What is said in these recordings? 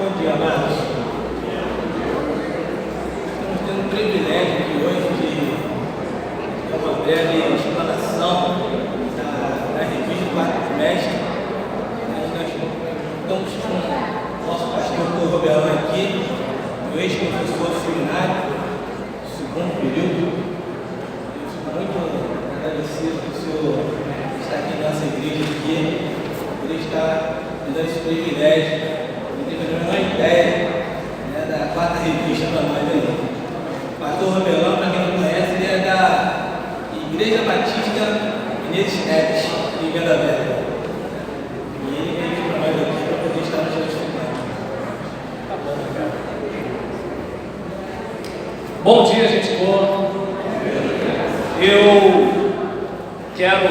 Bom dia, amados. Estamos tendo o privilégio de hoje de ter uma breve explanação da revista do quarto trimestre. Nós estamos com o nosso pastor Robelão aqui, o ex-professor do seminário, segundo período. Eu fico muito agradecido por o senhor estar aqui na nossa igreja aqui, por estar me dando esse privilégio. Uma ideia, né, da quarta revista para nós aí. O pastor Robelão, para quem não conhece, ele é da Igreja Batista Inês Neves, em Venda Velha. E ele veio aqui para nós aqui para poder estar nos justificando. Tá bom, cara. Bom dia, gente boa. Eu quero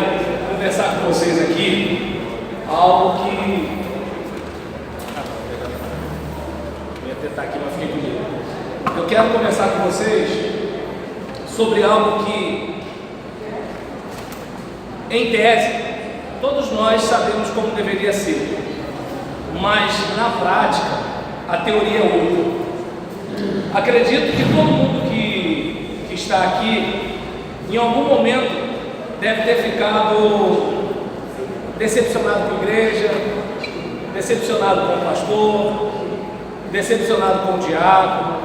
conversar com vocês aqui algo que tentar aqui, mas fiquei com medo. Eu quero conversar com vocês sobre algo que, em tese, todos nós sabemos como deveria ser, mas na prática a teoria é outra. Acredito que todo mundo que está aqui, em algum momento, deve ter ficado decepcionado com a igreja, decepcionado com o pastor, decepcionado com o diácono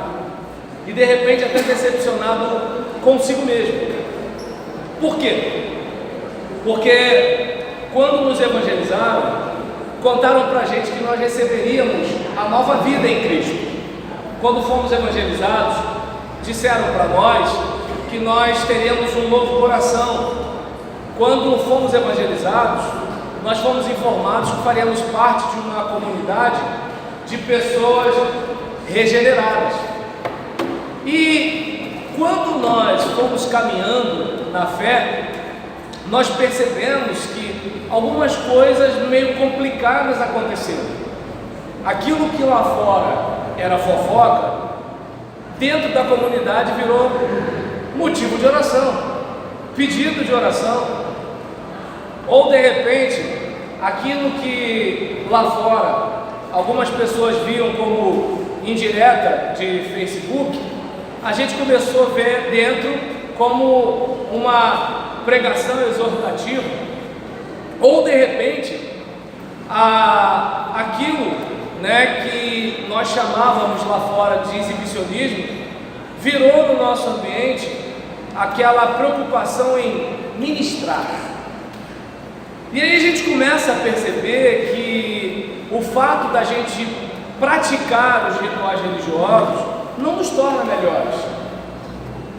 e de repente até decepcionado consigo mesmo. Por quê? Porque quando nos evangelizaram, contaram pra gente que nós receberíamos a nova vida em Cristo. Quando fomos evangelizados, disseram para nós que nós teríamos um novo coração. Quando fomos evangelizados, nós fomos informados que faríamos parte de uma comunidade de pessoas regeneradas. E quando nós fomos caminhando na fé, nós percebemos que algumas coisas meio complicadas aconteceram. Aquilo que lá fora era fofoca, dentro da comunidade virou motivo de oração, pedido de oração. Ou de repente, aquilo que lá fora algumas pessoas viam como indireta de Facebook, a gente começou a ver dentro como uma pregação exortativa. Ou de repente, aquilo, né, que nós chamávamos lá fora de exibicionismo, virou no nosso ambiente aquela preocupação em ministrar. E aí a gente começa a perceber que o fato da gente praticar os rituais religiosos não nos torna melhores.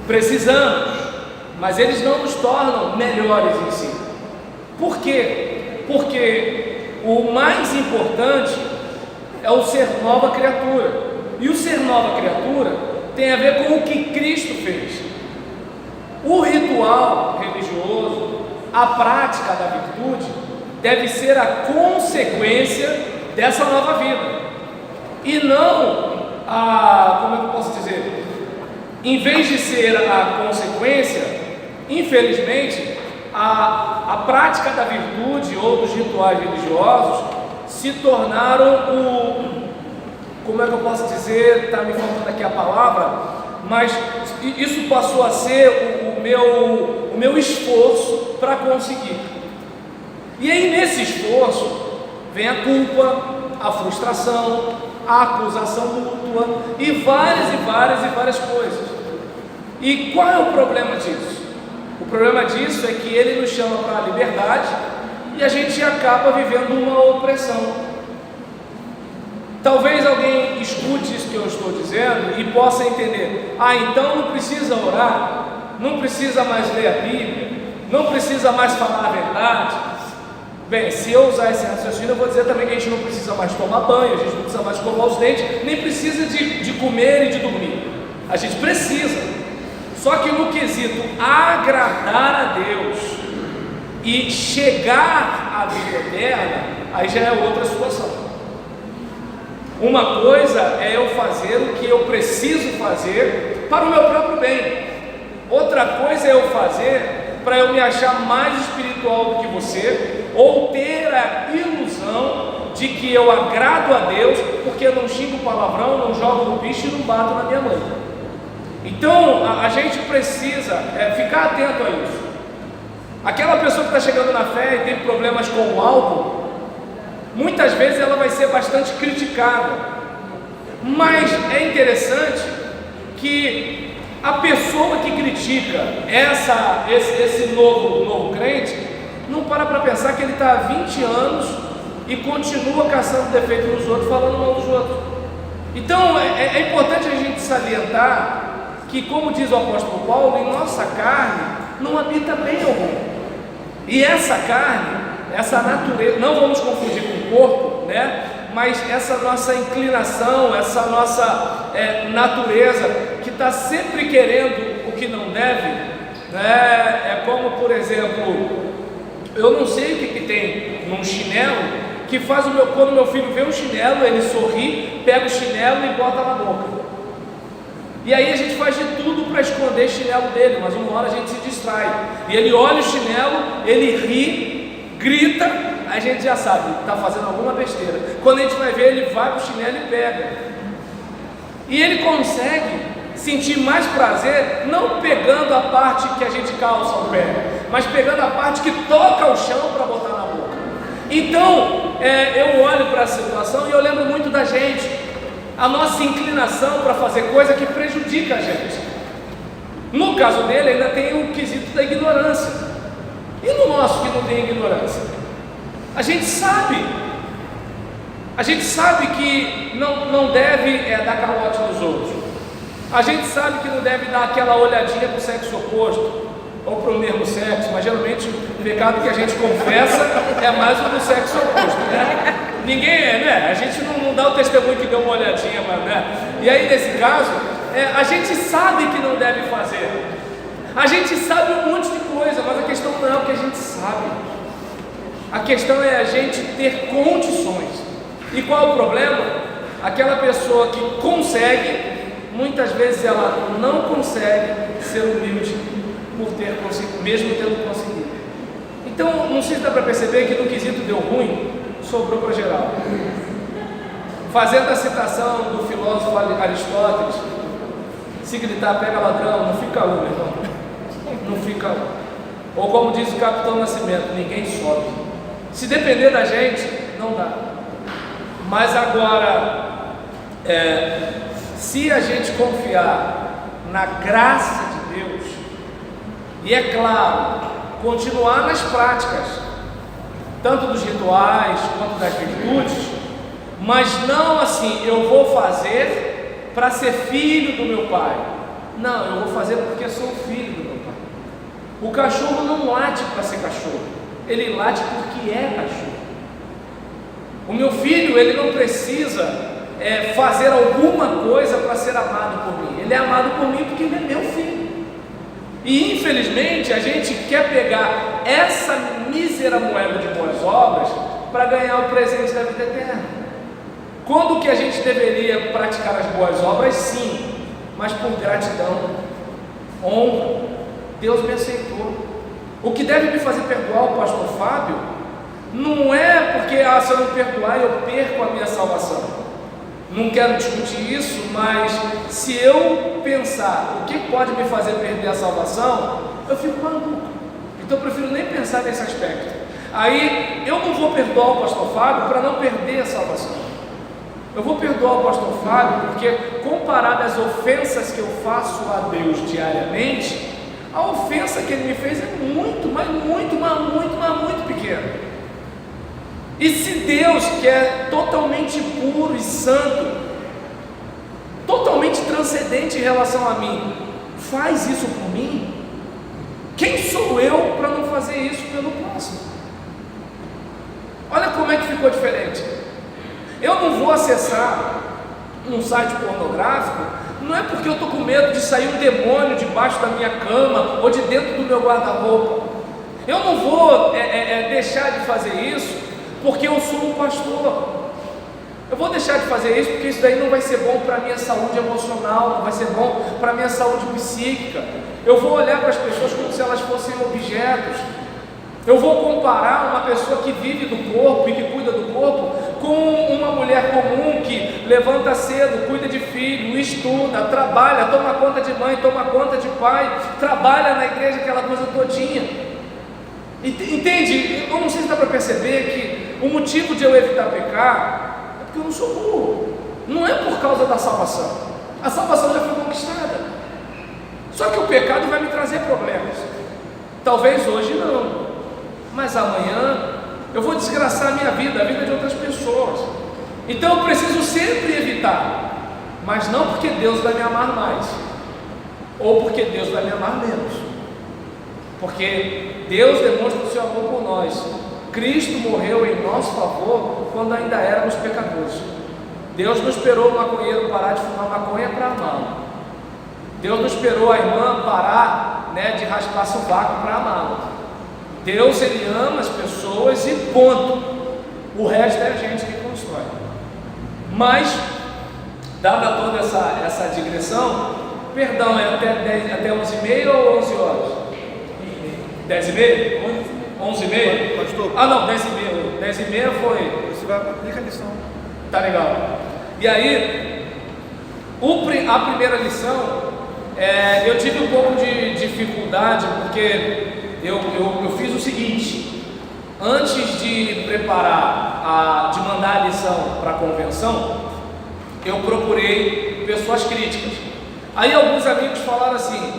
Precisamos, mas eles não nos tornam melhores em si. Por quê? Porque o mais importante é o ser nova criatura. E o ser nova criatura tem a ver com o que Cristo fez. O ritual religioso, a prática da virtude, deve ser a consequência dessa nova vida, e não como é que eu posso dizer, em vez de ser a consequência, infelizmente, a prática da virtude ou dos rituais religiosos se tornaram como é que eu posso dizer, está me faltando aqui a palavra, mas isso passou a ser o meu esforço para conseguir. E aí nesse esforço vem a culpa, a frustração, a acusação mútua e várias coisas. E qual é o problema disso? O problema disso é que ele nos chama para a liberdade e a gente acaba vivendo uma opressão. Talvez alguém escute isso que eu estou dizendo e possa entender: então não precisa orar, não precisa mais ler a Bíblia, não precisa mais falar a verdade. Bem, se eu usar esse raciocínio, eu vou dizer também que a gente não precisa mais tomar banho, a gente não precisa mais escovar os dentes, nem precisa de comer e de dormir. A gente precisa. Só que no quesito agradar a Deus e chegar à vida eterna, aí já é outra situação. Uma coisa é eu fazer o que eu preciso fazer para o meu próprio bem. Outra coisa é eu fazer para eu me achar mais espiritual do que você, ou ter a ilusão de que eu agrado a Deus, porque eu não xingo palavrão, não jogo no bicho e não bato na minha mãe. Então a gente precisa ficar atento a isso. Aquela pessoa que está chegando na fé e tem problemas com o álcool, muitas vezes ela vai ser bastante criticada, mas é interessante que a pessoa que critica esse novo crente não para pensar que ele está há 20 anos e continua caçando defeito nos outros, falando mal dos outros. Então é importante a gente salientar que, como diz o apóstolo Paulo, em nossa carne não habita bem algum. E essa carne, essa natureza, não vamos confundir com o corpo, né? Mas essa nossa inclinação, essa nossa natureza que está sempre querendo o que não deve, né? É como, por exemplo, eu não sei o que tem num chinelo que faz quando meu filho vê um chinelo, ele sorri, pega o chinelo e bota na boca. E aí a gente faz de tudo para esconder o chinelo dele, mas uma hora a gente se distrai. E ele olha o chinelo, ele ri, grita, a gente já sabe, está fazendo alguma besteira. Quando a gente vai ver, ele vai para o chinelo e pega. E ele consegue sentir mais prazer, não pegando a parte que a gente calça o pé, mas pegando a parte que toca o chão para botar na boca. Então, eu olho para a situação e eu lembro muito da gente. A nossa inclinação para fazer coisa que prejudica a gente. No caso dele ainda tem o quesito da ignorância. E no nosso que não tem ignorância? A gente sabe que não deve dar calote nos outros. A gente sabe que não deve dar aquela olhadinha para o sexo oposto ou para o mesmo sexo, mas geralmente o pecado que a gente confessa é mais o do sexo oposto, né? Ninguém né? A gente não dá o testemunho que deu uma olhadinha, mas, né? E aí nesse caso, a gente sabe que não deve fazer. A gente sabe um monte de coisa, mas a questão não é o que a gente sabe. A questão é a gente ter condições. E qual é o problema? Aquela pessoa que consegue, muitas vezes ela não consegue ser humilde por ter conseguido, mesmo tendo conseguido. Então, não sei se dá para perceber que no quesito deu ruim, sobrou para geral. Fazendo a citação do filósofo Aristóteles, se gritar pega ladrão, não fica um, irmão. Não fica um. Ou como diz o Capitão Nascimento, ninguém sobe. Se depender da gente, não dá. Mas agora, se a gente confiar na graça de Deus, e é claro, continuar nas práticas, tanto dos rituais quanto das virtudes, mas não assim, eu vou fazer para ser filho do meu pai. Não, eu vou fazer porque sou filho do meu pai. O cachorro não late para ser cachorro, ele late porque é cachorro. O meu filho, ele não precisa fazer alguma coisa para ser amado por mim, ele é amado por mim porque ele é meu filho. E infelizmente a gente quer pegar essa mísera moeda de boas obras para ganhar o presente da vida eterna. Quando que a gente deveria praticar as boas obras? Sim, mas por gratidão, honra. Deus me aceitou. O que deve me fazer perdoar o pastor Fábio não é porque se eu não perdoar eu perco a minha salvação. Não quero discutir isso, mas se eu pensar o que pode me fazer perder a salvação, eu fico maluco. Então eu prefiro nem pensar nesse aspecto. Aí eu não vou perdoar o pastor Fábio para não perder a salvação. Eu vou perdoar o pastor Fábio porque, comparado às ofensas que eu faço a Deus diariamente, a ofensa que ele me fez é muito pequena. E se Deus, que é totalmente puro e santo, totalmente transcendente em relação a mim, faz isso por mim, quem sou eu para não fazer isso pelo próximo? Olha como é que ficou diferente. Eu não vou acessar um site pornográfico, não é porque eu estou com medo de sair um demônio debaixo da minha cama ou de dentro do meu guarda-roupa. Eu não vou deixar de fazer isso porque eu sou um pastor. Eu vou deixar de fazer isso porque isso daí não vai ser bom para a minha saúde emocional, não vai ser bom para a minha saúde psíquica. Eu vou olhar para as pessoas como se elas fossem objetos. Eu vou comparar uma pessoa que vive do corpo e que cuida do corpo com uma mulher comum que levanta cedo, cuida de filho, estuda, trabalha, toma conta de mãe, toma conta de pai, trabalha na igreja, aquela coisa todinha. Entende? Eu não sei se dá para perceber que o motivo de eu evitar pecar é porque eu não sou burro. Não é por causa da salvação. A salvação já foi conquistada. Só que o pecado vai me trazer problemas. Talvez hoje não, mas amanhã eu vou desgraçar a minha vida, a vida de outras pessoas. Então eu preciso sempre evitar, mas não porque Deus vai me amar mais, ou porque Deus vai me amar menos, porque Deus demonstra o seu amor por nós. Cristo morreu em nosso favor quando ainda éramos pecadores. Deus não esperou o maconheiro parar de fumar maconha para amá-lo. Deus não esperou a irmã parar, de raspar sovaco para amá-lo. Deus, Ele ama as pessoas e ponto. O resto é a gente que constrói. Mas, dada toda essa digressão, perdão, é até 11h30 ou 11 horas? 10h30? 11h30? Pastor. Ah não, 10h30. 10h30 foi... Você vai aplicar a lição. Tá legal. E aí, a primeira lição, eu tive um pouco de dificuldade, porque eu fiz o seguinte: antes de preparar, de mandar a lição para a convenção, eu procurei pessoas críticas. Aí alguns amigos falaram assim: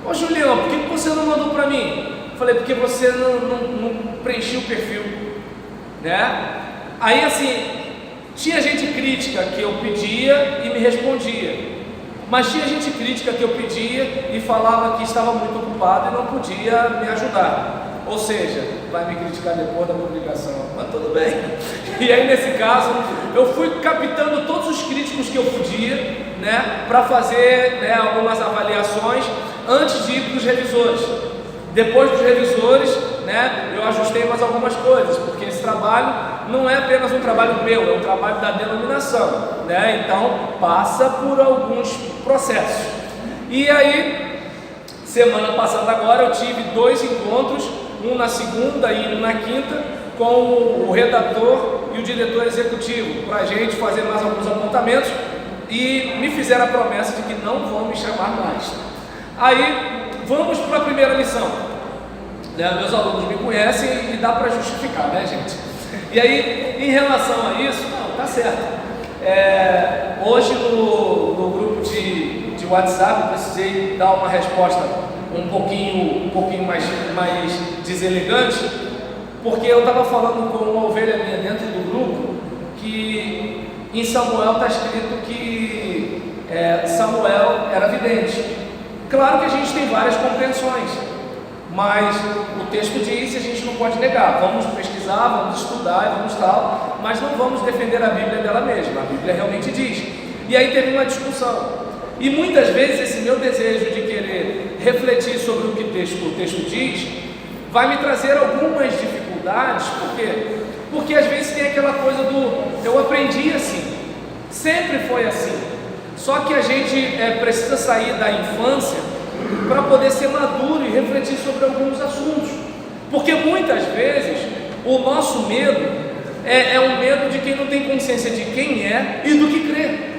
ô Julião, por que você não mandou para mim? Eu falei: porque você não preencheu o perfil, Aí assim, tinha gente crítica que eu pedia e me respondia, mas tinha gente crítica que eu pedia e falava que estava muito ocupado e não podia me ajudar. Ou seja, vai me criticar depois da publicação, mas tudo bem. E aí nesse caso, eu fui captando todos os críticos que eu podia, para fazer algumas avaliações antes de ir para os revisores. Depois dos revisores, eu ajustei mais algumas coisas, porque esse trabalho não é apenas um trabalho meu, é um trabalho da denominação, então passa por alguns processos. E aí, semana passada agora, eu tive 2 encontros, um na segunda e um na quinta, com o redator e o diretor executivo, para a gente fazer mais alguns apontamentos, e me fizeram a promessa de que não vão me chamar mais. Aí, vamos para a primeira lição. Meus alunos me conhecem e dá para justificar, gente? E aí, em relação a isso, não, tá certo. Hoje no grupo de WhatsApp eu precisei dar uma resposta um pouquinho mais deselegante, porque eu estava falando com uma ovelha minha dentro do grupo, que em Samuel está escrito que Samuel era vidente. Claro que a gente tem várias compreensões, mas o texto diz e a gente não pode negar. Vamos pesquisar, vamos estudar e vamos tal, mas não vamos defender a Bíblia dela mesma. A Bíblia realmente diz. E aí teve uma discussão. E muitas vezes esse meu desejo de querer refletir sobre o que o texto diz vai me trazer algumas dificuldades. Por quê? Porque às vezes tem aquela coisa do eu aprendi assim, sempre foi assim. Só que a gente precisa sair da infância para poder ser maduro e refletir sobre alguns assuntos, porque muitas vezes o nosso medo é um medo de quem não tem consciência de quem é e do que crê.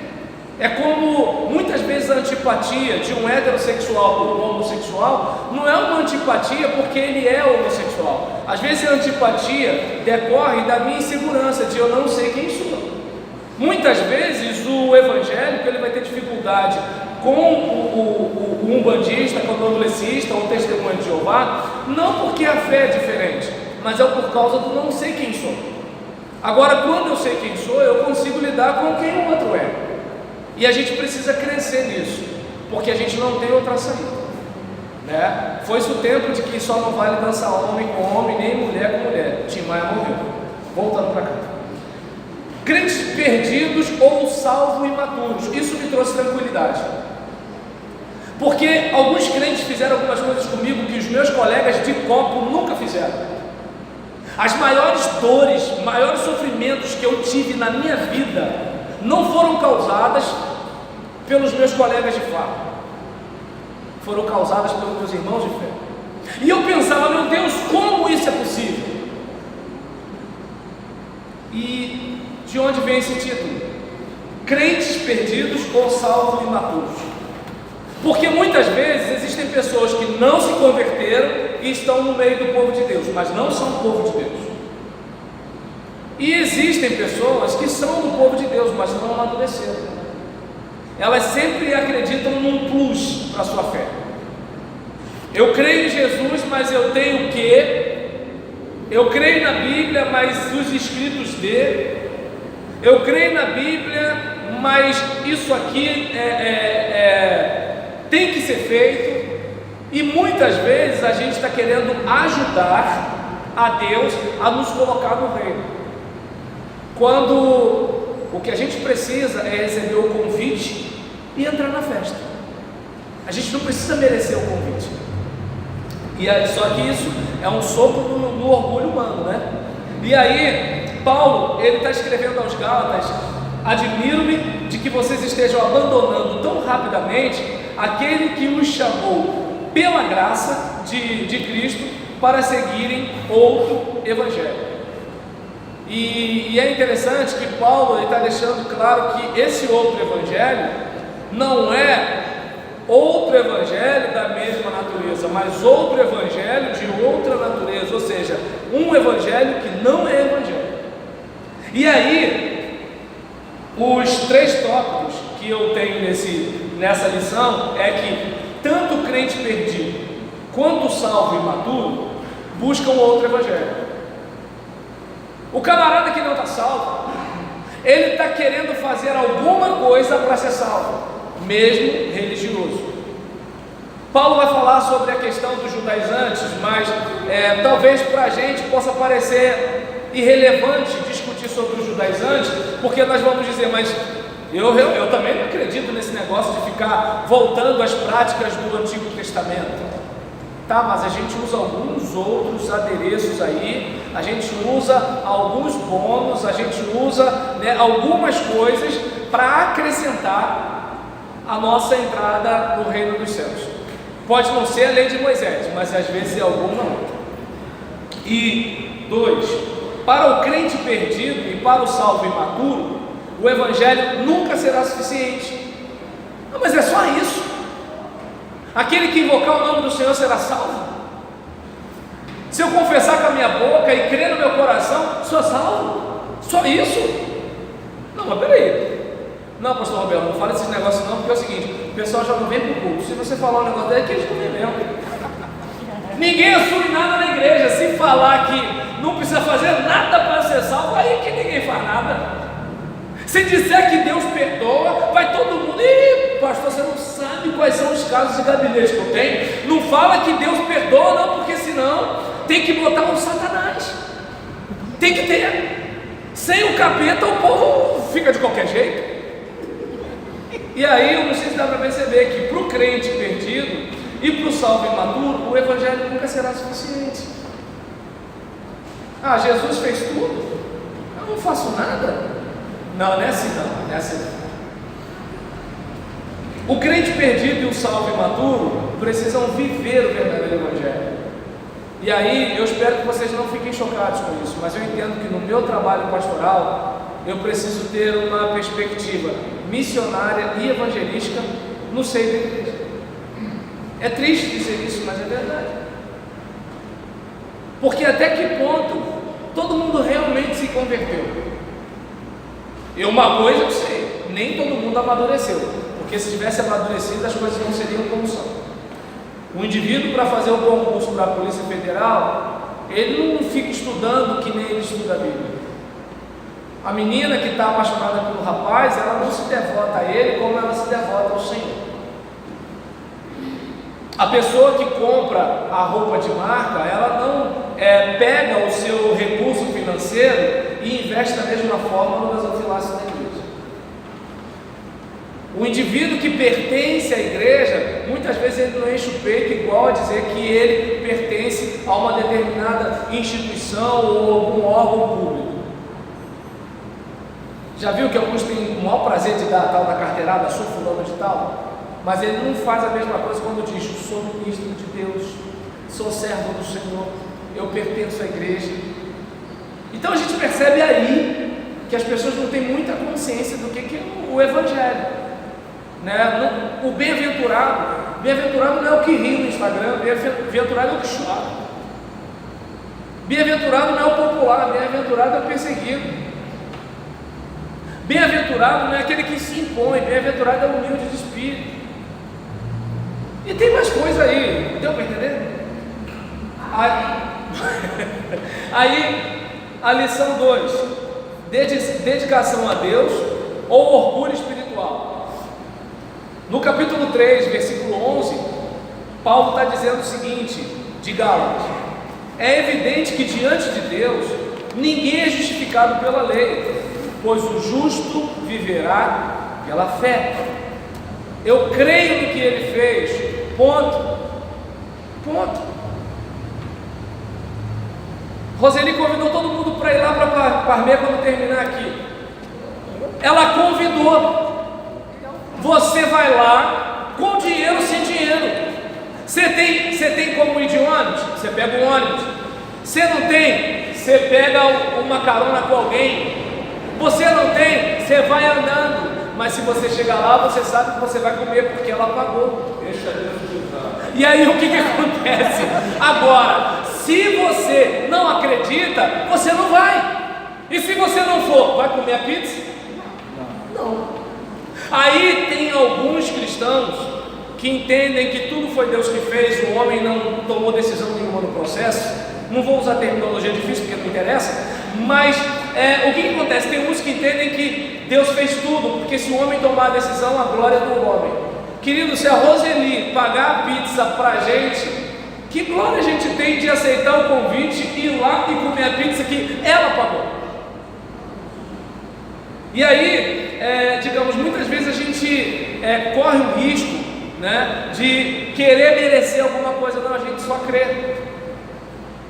É como muitas vezes a antipatia de um heterossexual por um homossexual não é uma antipatia porque ele é homossexual. Às vezes a antipatia decorre da minha insegurança de eu não sei quem sou. Muitas vezes o evangélico ele vai ter dificuldade com o umbandista, com o candomblecista ou o testemunho de Jeová, não porque a fé é diferente, mas é por causa do não sei quem sou. Agora, quando eu sei quem sou, eu consigo lidar com quem o outro é. E a gente precisa crescer nisso, porque a gente não tem outra saída, Foi-se o tempo de que só não vale dançar homem com homem, nem mulher com mulher. Tim Maia morreu. Voltando para cá. Crentes perdidos ou salvos imaturos. Isso me trouxe tranquilidade. Porque alguns crentes fizeram algumas coisas comigo que os meus colegas de copo nunca fizeram. As maiores dores, maiores sofrimentos que eu tive na minha vida não foram causadas pelos meus colegas de farra, foram causadas pelos meus irmãos de fé. E eu pensava, meu Deus, como isso é possível? E De onde vem esse título? Crentes perdidos ou salvos imaturos? Porque muitas vezes existem pessoas que não se converteram e estão no meio do povo de Deus, mas não são o povo de Deus. E existem pessoas que são do povo de Deus, mas não amadureceram. Elas sempre acreditam num plus para a sua fé. Eu creio em Jesus, mas eu tenho o quê? Eu creio na Bíblia, mas os escritos dele. Eu creio na Bíblia, mas isso aqui tem que ser feito. E muitas vezes a gente está querendo ajudar a Deus a nos colocar no reino, quando o que a gente precisa é receber o convite e entrar na festa. A gente não precisa merecer o convite. E aí, só que isso é um sopro no orgulho humano, né? E aí, Paulo, ele está escrevendo aos Gálatas: admiro-me de que vocês estejam abandonando tão rapidamente aquele que os chamou pela graça de Cristo para seguirem outro evangelho. E é interessante que Paulo está deixando claro que esse outro evangelho não é outro evangelho da mesma natureza, mas outro evangelho de outra natureza, ou seja, um evangelho que não é evangelho. E aí, os 3 tópicos que eu tenho nessa lição é que tanto o crente perdido quanto o salvo imaturo buscam outro evangelho. O camarada que não está salvo, ele está querendo fazer alguma coisa para ser salvo, mesmo religioso. Paulo vai falar sobre a questão dos judaizantes, mas talvez para a gente possa parecer irrelevante discutir sobre os judaizantes, porque nós vamos dizer, mas eu também não acredito nesse negócio de ficar voltando às práticas do Antigo Testamento. Tá, mas a gente usa alguns outros adereços aí, a gente usa alguns bônus, a gente usa algumas coisas para acrescentar a nossa entrada no reino dos céus. Pode não ser a lei de Moisés, mas às vezes é alguma outra. E 2, para o crente perdido e para o salvo imaturo, o evangelho nunca será suficiente. Não, mas é só isso. Aquele que invocar o nome do Senhor será salvo. Se eu confessar com a minha boca e crer no meu coração, sou salvo. Só isso? Não, mas peraí. Não, pastor Roberto, não fala esses negócios não, porque é o seguinte: o pessoal já não vem para o culto. Se você falar um negócio dele, é que eles não vêm mesmo. Ninguém assume nada na igreja. Se falar que não precisa fazer nada para ser salvo, aí que ninguém faz nada. Se disser que Deus perdoa, vai todo mundo: ih, pastor, você não sabe quais são os casos de gabinete que eu tenho. Não fala que Deus perdoa não, porque senão tem que botar um Satanás. Tem que ter. Sem o capeta o povo fica de qualquer jeito. E aí eu não sei se dá para perceber que para o crente perdido e para o salvo imaturo, o evangelho nunca será suficiente. Ah, Jesus fez tudo, eu não faço nada. Não, não é assim não, é assim não. O crente perdido e o salvo imaturo precisam viver o verdadeiro evangelho. E aí eu espero que vocês não fiquem chocados com isso, mas eu entendo que no meu trabalho pastoral eu preciso ter uma perspectiva missionária e evangelística no seio da igreja. É triste dizer isso, mas é verdade. Porque até que ponto todo mundo realmente se converteu? E uma coisa eu sei, nem todo mundo amadureceu, porque se tivesse amadurecido as coisas não seriam como são. O indivíduo, para fazer o concurso para a Polícia Federal, ele não fica estudando que nem ele estuda a Bíblia. A menina que está apaixonada pelo rapaz, ela não se devota a ele como ela se devota ao Senhor. A pessoa que compra a roupa de marca, ela não pega o seu recurso financeiro e investe da mesma forma no gasofilácio da igreja. O indivíduo que pertence à igreja, muitas vezes ele não enche o peito igual a dizer que ele pertence a uma determinada instituição ou algum órgão público. Já viu que alguns têm o maior prazer de dar a tal da carteirada, sou fulano de tal? Mas ele não faz a mesma coisa quando diz: sou ministro de Deus, sou servo do Senhor, eu pertenço à igreja. Então a gente percebe aí que as pessoas não têm muita consciência do que é o Evangelho, né? O bem-aventurado não é o que ri no Instagram, bem-aventurado é o que chora. Bem-aventurado não é o popular, bem-aventurado é o perseguido. Bem-aventurado não é aquele que se impõe, bem-aventurado é o humilde de espírito. E tem mais coisa aí, deu para entender? Aí, a lição 2, dedicação a Deus ou orgulho espiritual. No capítulo 3, versículo 11, Paulo está dizendo o seguinte, de Gálatas: é evidente que diante de Deus, ninguém é justificado pela lei, pois o justo viverá pela fé. Eu creio no que ele fez, ponto. Roseli convidou todo mundo para ir lá para Parmeia quando terminar aqui. Ela convidou. Você vai lá com dinheiro ou sem dinheiro. Você tem como ir de ônibus? Você pega um ônibus. Você não tem? Você pega uma carona com alguém. Você não tem? Você vai andando. Mas se você chegar lá, você sabe que você vai comer porque ela pagou. Deixa Deus ajudar. E aí o que acontece? Agora, se você não acredita, você não vai. E se você não for, vai comer a pizza? Não. Aí tem alguns cristãos que entendem que tudo foi Deus que fez, o homem não tomou decisão nenhuma no processo. Não vou usar terminologia difícil porque não interessa, mas o que acontece? Tem uns que entendem que Deus fez tudo, porque se o homem tomar a decisão, a glória é do homem. Querido, se a Roseli pagar a pizza pra gente, que glória a gente tem de aceitar o convite, ir lá e comer a pizza que ela pagou. E aí, digamos, muitas vezes a gente corre o risco, né, de querer merecer alguma coisa. Não, a gente só crê.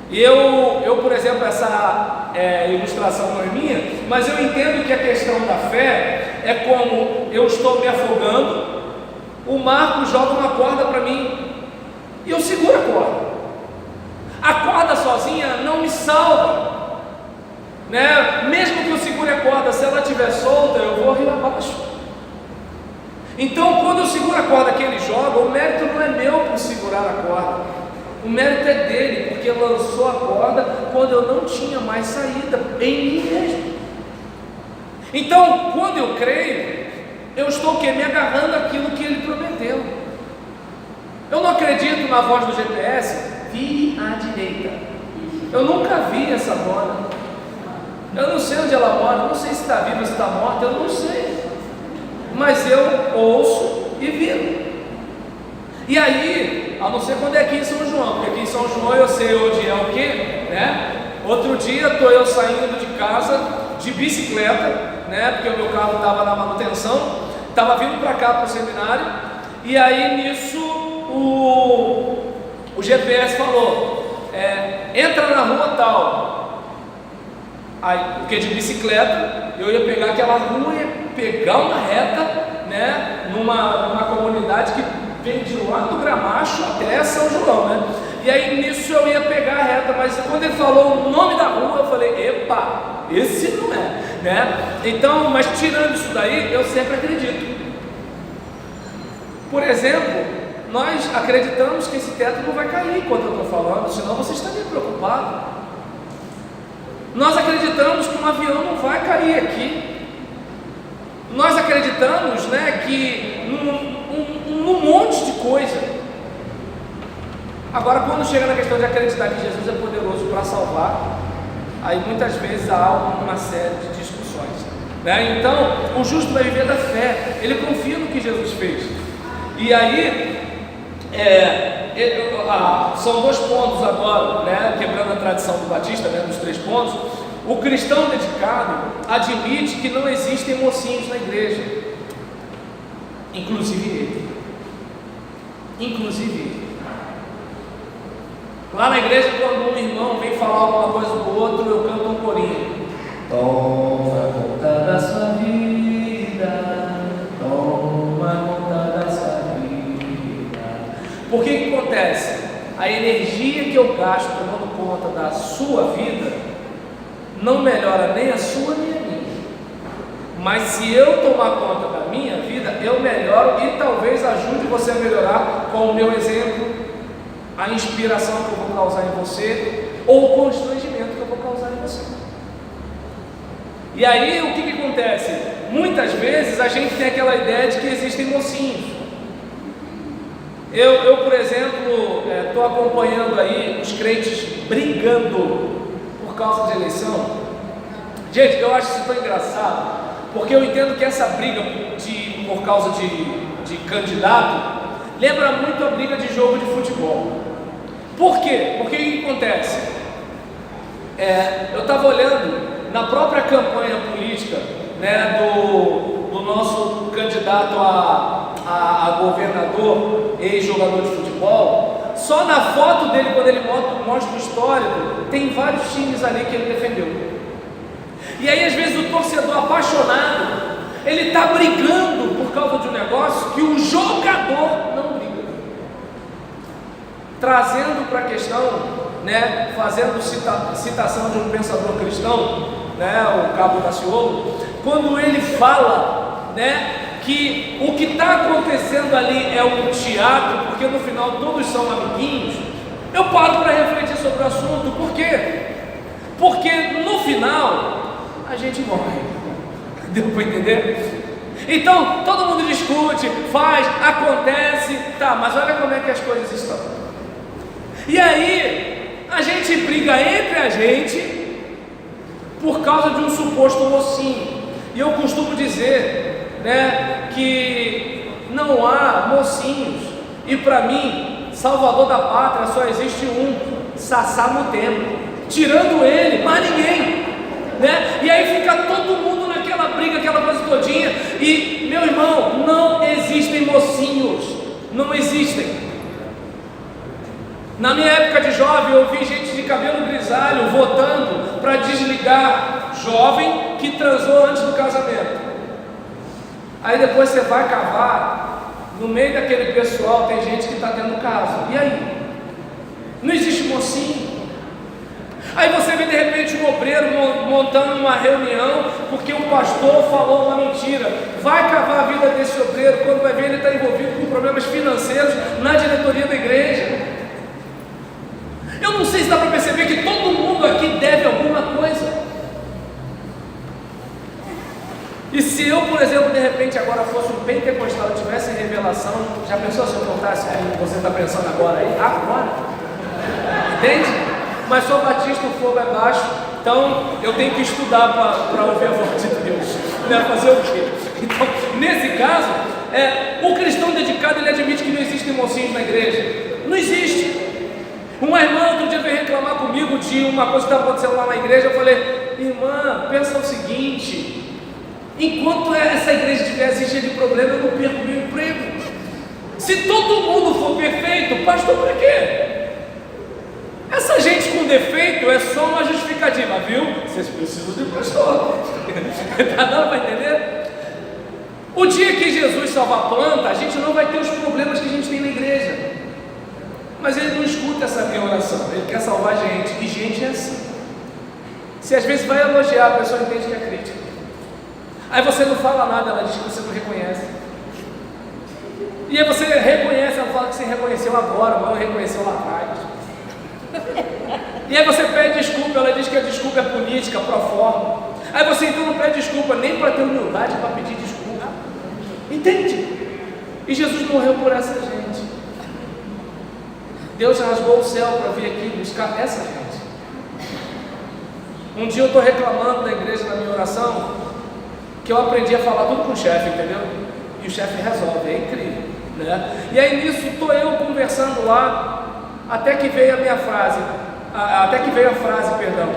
E eu, por exemplo, essa ilustração não é minha, mas eu entendo que a questão da fé é como eu estou me afogando, o Marco joga uma corda para mim e eu seguro a corda. A corda sozinha não me salva, né? Mesmo que eu segure a corda, se ela estiver solta, eu vou rir abaixo. Então, quando eu seguro a corda que ele joga, o mérito não é meu por segurar a corda, o mérito é dele, porque lançou a corda quando eu não tinha mais saída em mim mesmo. Então, quando eu creio, eu estou o quê? Me agarrando àquilo que ele prometeu. Eu não acredito na voz do GPS, vire à direita. Eu nunca vi essa dona. Eu não sei onde ela mora, não sei se está viva, se está morta, eu não sei. Mas eu ouço e viro. E aí, a não ser quando é aqui em São João, porque aqui em São João eu sei onde é o quê, né? Outro dia estou eu saindo de casa de bicicleta, né? Porque o meu carro estava na manutenção, estava vindo para cá para o seminário, e aí nisso o GPS falou, entra na rua tal. Aí, porque de bicicleta eu ia pegar aquela rua, ia pegar uma reta, né? Numa comunidade que vem de lá do Gramacho até São João, né? E aí nisso eu ia pegar a reta, mas quando ele falou o nome da rua, eu falei, epa, esse não é, né? Então, mas tirando isso daí, eu sempre acredito. Por exemplo, nós acreditamos que esse teto não vai cair enquanto eu estou falando, senão você estaria preocupado. Nós acreditamos que um avião não vai cair aqui. Nós acreditamos, né, que num monte de coisa. Agora, quando chega na questão de acreditar que Jesus é poderoso para salvar, aí muitas vezes há uma série de discussões, né? Então, o justo vai viver da fé, ele confia no que Jesus fez. E aí, são 2 pontos agora, né? Quebrando a tradição do Batista, né, dos 3 pontos. O cristão dedicado admite que não existem mocinhos na igreja, inclusive ele. Lá na igreja, quando um irmão vem falar alguma coisa do outro, eu canto um corinho. Toma conta da sua vida, toma conta da sua vida. Por que acontece? A energia que eu gasto tomando conta da sua vida não melhora nem a sua nem a minha. Mas se eu tomar conta da minha vida, eu melhoro e talvez ajude você a melhorar com o meu exemplo, a inspiração que eu vou causar em você, ou o constrangimento que eu vou causar em você. E aí o que acontece? Muitas vezes a gente tem aquela ideia de que existem mocinhos. Eu por exemplo, estou acompanhando aí os crentes brigando por causa de eleição. Gente, eu acho isso tão engraçado, porque eu entendo que essa briga por causa de candidato lembra muito a briga de jogo de futebol. Por quê? Porque o que acontece? Eu estava olhando na própria campanha política, né, do nosso candidato a governador, ex-jogador de futebol. Só na foto dele, quando ele mostra o histórico, tem vários times ali que ele defendeu. E aí às vezes o torcedor apaixonado, ele está brigando por causa de um negócio que o jogador não briga. Trazendo para a questão, né, fazendo citação de um pensador cristão, né, o Cabo Daciolo, quando ele fala, né, que o que está acontecendo ali é um teatro, porque no final todos são amiguinhos, eu paro para refletir sobre o assunto. Por quê? Porque no final a gente morre. Deu para entender? Então todo mundo discute, faz, acontece, tá, mas olha como é que as coisas estão. E aí a gente briga entre a gente por causa de um suposto mocinho. E eu costumo dizer, né, que não há mocinhos. E para mim, salvador da pátria só existe um, Sassá Mutema. Tirando ele, mais ninguém, né? E aí fica todo mundo naquela briga, aquela coisa todinha. E meu irmão, não existem mocinhos, não existem. Na minha época de jovem, eu vi gente de cabelo grisalho votando para desligar jovem que transou antes do casamento. Aí depois você vai cavar, no meio daquele pessoal tem gente que está tendo caso. E aí? Não existe mocinho. Aí você vê de repente um obreiro montando uma reunião porque o pastor falou uma mentira. Vai cavar a vida desse obreiro, quando vai ver ele está envolvido com problemas financeiros na diretoria da igreja. Eu não sei se dá para perceber que todo mundo aqui deve alguma coisa. E se eu, por exemplo, de repente agora fosse um pentecostal e tivesse revelação, já pensou se eu contasse como você está pensando agora aí? Agora? Entende? Mas sou batista, o fogo é baixo, então eu tenho que estudar para ouvir a voz de Deus, né? Fazer o quê? Então, nesse caso, o cristão dedicado, ele admite que não existem mocinhos na igreja. Não existe. Uma irmã outro dia veio reclamar comigo de uma coisa que estava acontecendo lá na igreja. Eu falei: irmã, pensa o seguinte, enquanto essa igreja estiver cheia de problemas, eu não perco meu emprego. Se todo mundo for perfeito, pastor, para quê? Essa gente com defeito é só uma justificativa, viu? Vocês precisam de pastor. Está dando para entender? O dia que Jesus salvar a planta, a gente não vai ter os problemas que a gente tem na igreja. Mas ele não escuta essa minha oração, ele quer salvar gente, e gente é assim. Se às vezes vai elogiar, a pessoa entende que é crítica. Aí você não fala nada, ela diz que você não reconhece. E aí você reconhece, ela fala que você reconheceu agora, mas não reconheceu lá atrás. E aí você pede desculpa, ela diz que a desculpa é política, pro forma. Aí você então não pede desculpa nem para ter humildade para pedir desculpa. Entende? E Jesus morreu por essa gente. Deus rasgou o céu para vir aqui buscar essa gente. Um dia eu estou reclamando da igreja na minha oração, que eu aprendi a falar tudo com o chefe, entendeu? E o chefe resolve, é incrível, né? E aí nisso estou eu conversando lá, até que veio a minha frase, perdão.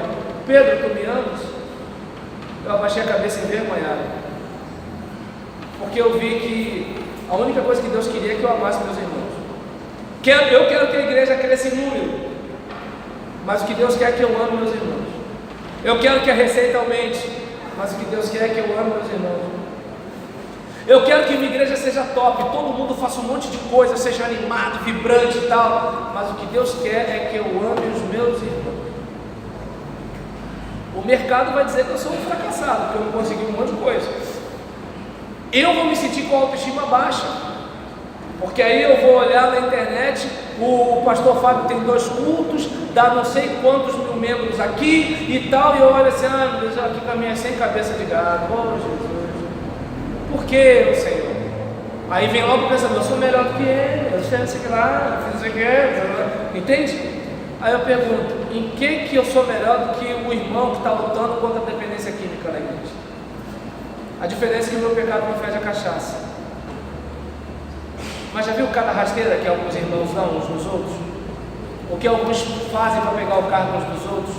Pedro, tu me amas? Eu abaixei a cabeça envergonhado, porque eu vi que a única coisa que Deus queria é que eu amasse meus irmãos. Eu quero que a igreja cresça em número, mas o que Deus quer é que eu ame meus irmãos. Eu quero que a receita aumente, mas o que Deus quer é que eu ame meus irmãos. Eu quero que minha igreja seja top, todo mundo faça um monte de coisa, seja animado, vibrante e tal, mas o que Deus quer é que eu ame os meus irmãos. O mercado vai dizer que eu sou um fracassado, porque eu não consegui um monte de coisa, eu vou me sentir com a autoestima baixa, porque aí eu vou olhar na internet, o pastor Fábio tem 2 cultos, dá não sei quantos mil membros aqui e tal, e eu olho assim, meu Deus, eu aqui caminho sem cabeça de gado, oh Jesus, por que, Senhor? Aí vem logo o pensamento, eu sou melhor do que ele, eu sei isso aqui lá, eu fiz isso aqui, entende? Aí eu pergunto, em que eu sou melhor do que o irmão que está lutando contra a dependência química na igreja? A diferença é que o meu pecado não fede a cachaça. Mas já viu cada rasteira que alguns irmãos dão uns nos outros? O que alguns fazem para pegar o cargo uns dos outros?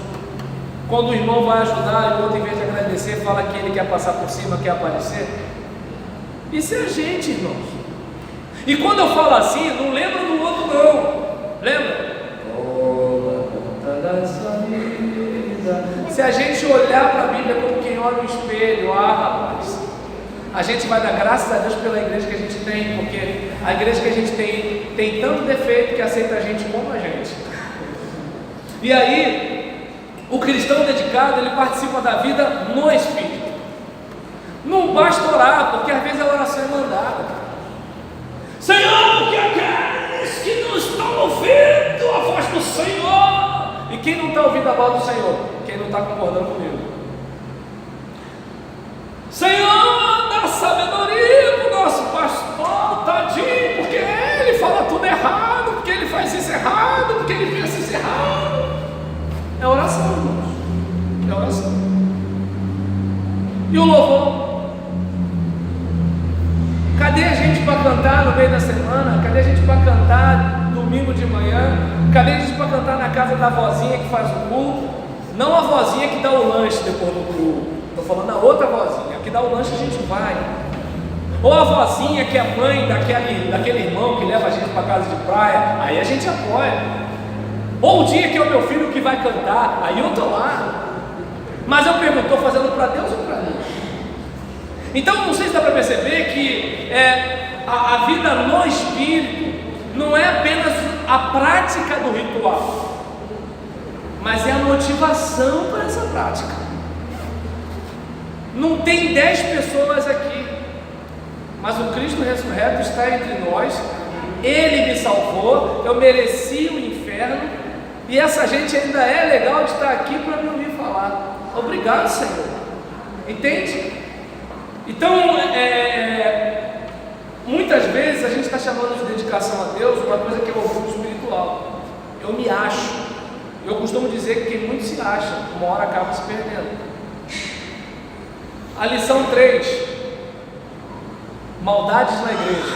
Quando o irmão vai ajudar e o outro, em vez de agradecer, fala que ele quer passar por cima, quer aparecer. Isso é a gente, irmãos. E quando eu falo assim, não lembra do outro não. Lembra? Se a gente olhar para a Bíblia como quem olha no espelho, rapaz, a gente vai dar graças a Deus pela igreja que a gente tem, porque a igreja que a gente tem tanto defeito que aceita a gente como a gente. E aí, o cristão dedicado, ele participa da vida no Espírito. Não basta orar, porque às vezes a oração é mandada. Senhor, porque aqueles que não estão ouvindo a voz do Senhor. E quem não está ouvindo a voz do Senhor? Quem não está concordando comigo. Senhor, dá sabedoria para o nosso pastor, tadinho, porque ele fala tudo errado, porque ele faz isso errado, porque ele pensa isso errado. É oração, irmãos. É oração. E o louvor? Cadê a gente para cantar no meio da semana? Cadê a gente para cantar domingo de manhã? Cadê a gente para cantar na casa da vozinha que faz o culto? Não a vozinha que dá o lanche depois do culto. Estou falando a outra vozinha, que dá o lanche a gente vai. Ou a vozinha que é mãe daquele irmão que leva a gente para casa de praia, aí a gente apoia. Ou o dia que é o meu filho que vai cantar, aí eu estou lá. Mas eu pergunto, estou fazendo para Deus ou para mim? Então não sei se dá para perceber que a vida no Espírito não é apenas a prática do ritual, mas é a motivação para essa prática. Não tem 10 pessoas aqui, mas o Cristo ressurreto está entre nós. Ele me salvou, eu mereci o inferno, e essa gente ainda é legal de estar aqui para me ouvir falar. Obrigado, Senhor. Entende? Então, muitas vezes a gente está chamando de dedicação a Deus uma coisa que é orgulho espiritual. Eu me acho. Eu costumo dizer que quem muito se acha, uma hora acaba se perdendo. A lição 3, maldades na igreja.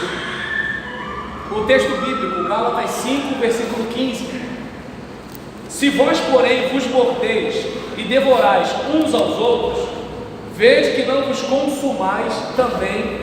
O texto bíblico, Gálatas 5, versículo 15. Se vós, porém, vos mordeis e devorais uns aos outros, vede que não vos consumais também